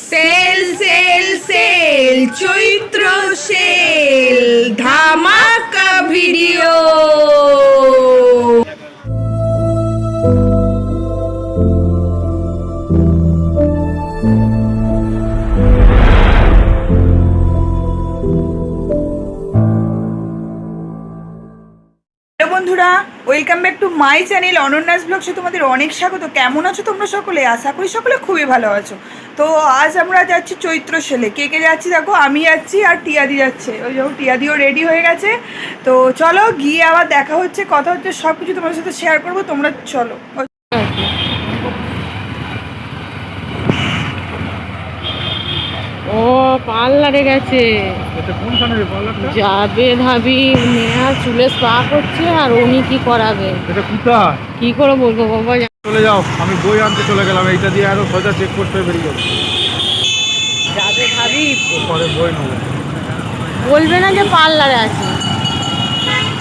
Sell sale sale Chaitra sale ধামাকা video. বন্ধুরা, welcome back to my channel অনন্যাস ব্লগসে তোমাদের অনেক স্বাগত। কেমন আছো তোমরা সকলে? আশা করি সকলে খুবই ভালো আছো। তো আজ আমরা যাচ্ছি চৈত্র সেলে। কে কে যাচ্ছি দেখো, আমি যাচ্ছি আর টিয়াদি যাচ্ছে। ওই যখন টিয়াদিও রেডি হয়ে গেছে, তো চলো গিয়ে আবার দেখা হচ্ছে, কথা হচ্ছে, সব কিছু তোমাদের সাথে শেয়ার করবো। তোমরা চলো। ও পার্লারে গেছে, যাবে ভাবি নেহা চুলে স্পা করছে, আর উনি কি করাবে? কি করে বলবো বাবা? চলে যাও, আমি বই আনতে চলে গেলাম। এইটা দিয়ে আরো সোজা চেক করতে বেরিয়ে যাবো। যাবে ভাবি, পরে বই নেবো। বলবে না যে পার্লারে আছে?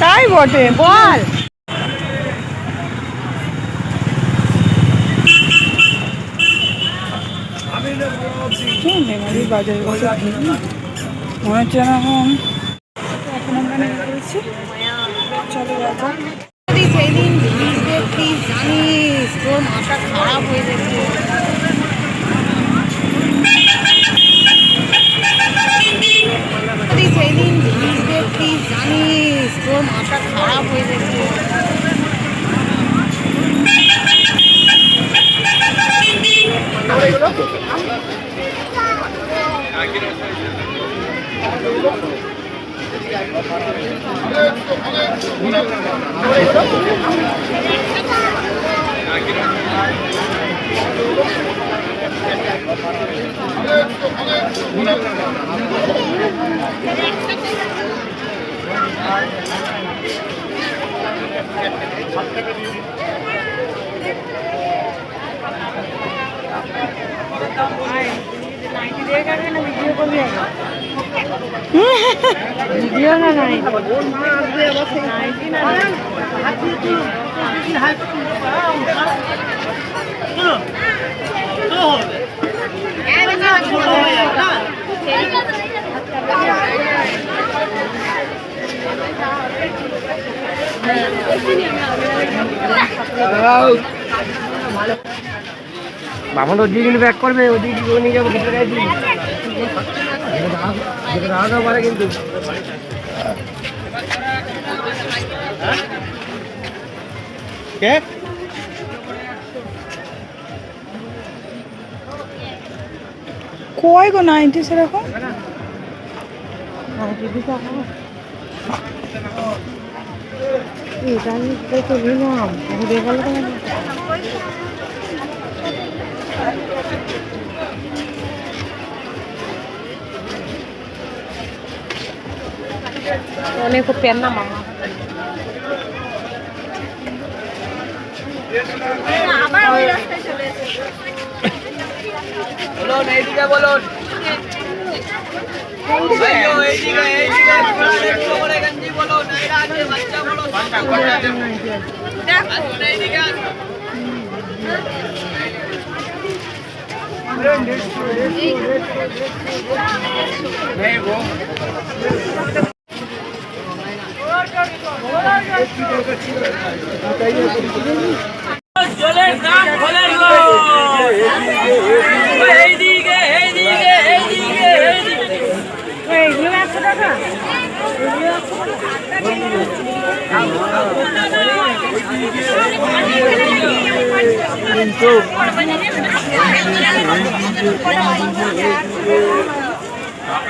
তাই বটে, বল। বাজারে মনে হচ্ছে না এখন আমরা নেমে পড়েছি। চলো বাজার। সেদিন ভিড়তে প্লিজ জানিস, তোর মাথা খারাপ হয়ে যাচ্ছে। সেদিন ভিড়তে প্লিজ জানিস, তোর মাথা খারাপ হয়ে যাচ্ছে। ভিডিও না নাই বাবা তো ওদিকে ব্যাক করবে, ওদিকে নিয়ে যাবো ভিতরে দাঁড়াতেও পারে কিন্তু। কে কয় গো 90 সেরকম? এটা আমি তো নিলাম, ঘুরে গেল অনেক পেন না মামা। বলুন এইদিকে, বলুন গঞ্জি বলুন, বাচ্চা বলুন,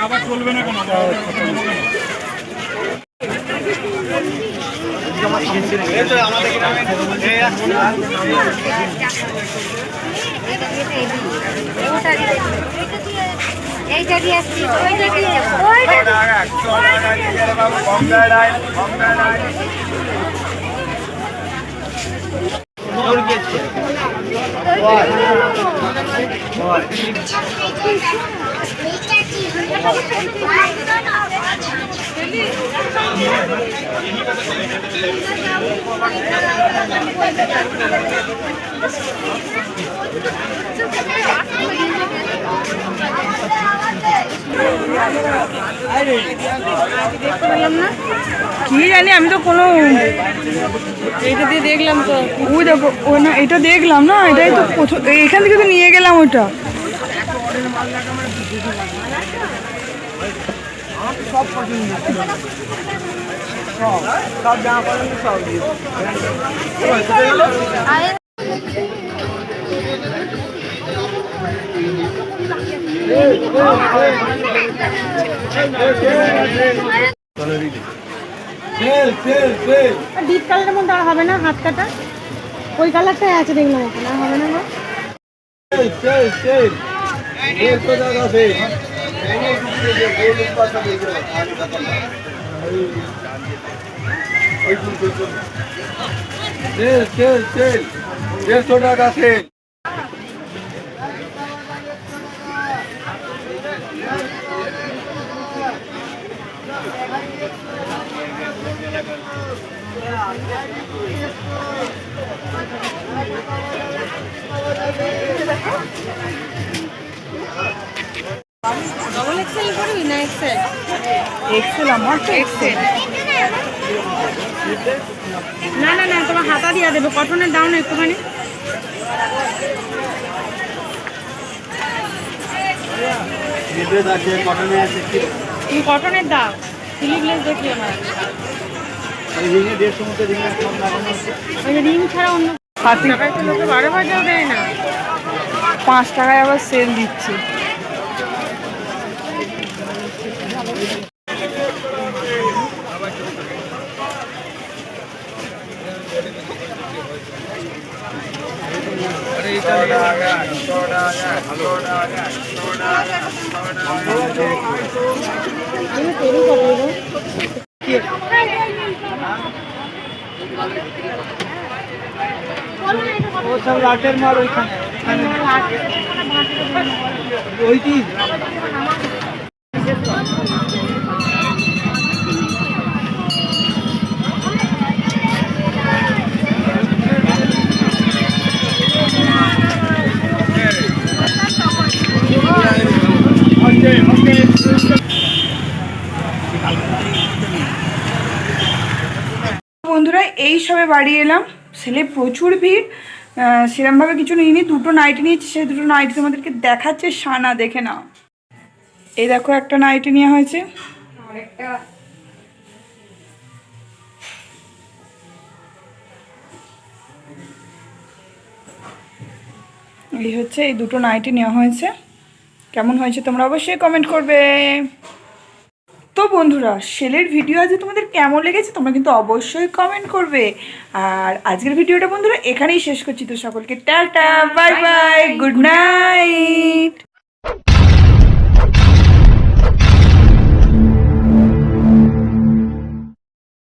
আবার চলবে না কেন? এইটা দিয়ে আসছি, ওইটা দিয়ে দেখতে পেলাম না, কি জানি, আমি তো কোনো এইটা দিয়ে দেখলাম তো। ওই দেখো, ও না, এটা দেখলাম না, এটাই তো প্রথম, এখান থেকে তো নিয়ে গেলাম ওটা। ডিপ কালারের মধ্যে আর হবে না, হাত কাটা ওই কালারটাই আছে দেখলাম, ওখানে আর হবে না গো। টাকা সেল। ডবল এক্সেল করবি না এক্সেল? এক্সেল, আমার তো এক্সেল। না না না, তোমার হাতা দিয়া দেবো, কটনের দাও না একটুখানি। তুমি কটনের দাও, স্লিভলেস দেখি আমার। ওই রিং ছাড়া অন্য হাতি টাকায় তো লোকে 12 বাজাও দেয় না। 5 টাকায় আবার সেল দিচ্ছে। ও সব লাটের মাল ওইখানে ওইটি বন্ধুরা, এই সবে বাড়ি এলাম, সেলে প্রচুর ভিড়। সেরমভাবে কিছু নিইনি, দুটো নাইটি নিয়েছি, সেই দুটো নাইটি তোমাদেরকে দেখাচ্ছে সানা, দেখে নাও। এই দেখো, একটা নাইটি নেওয়া হয়েছে, এই হচ্ছে, এই দুটো নাইটি নেওয়া হয়েছে। কেমন হয়েছে তোমরা অবশ্যই কমেন্ট করবে। তো বন্ধুরা, সেলের ভিডিও আজ তোমাদের কেমন লেগেছে তোমরা কিন্তু অবশ্যই কমেন্ট করবে। আর আজকের ভিডিওটা বন্ধুরা এখানেই শেষ করছি। তো সকলকে tata, bye bye, good night.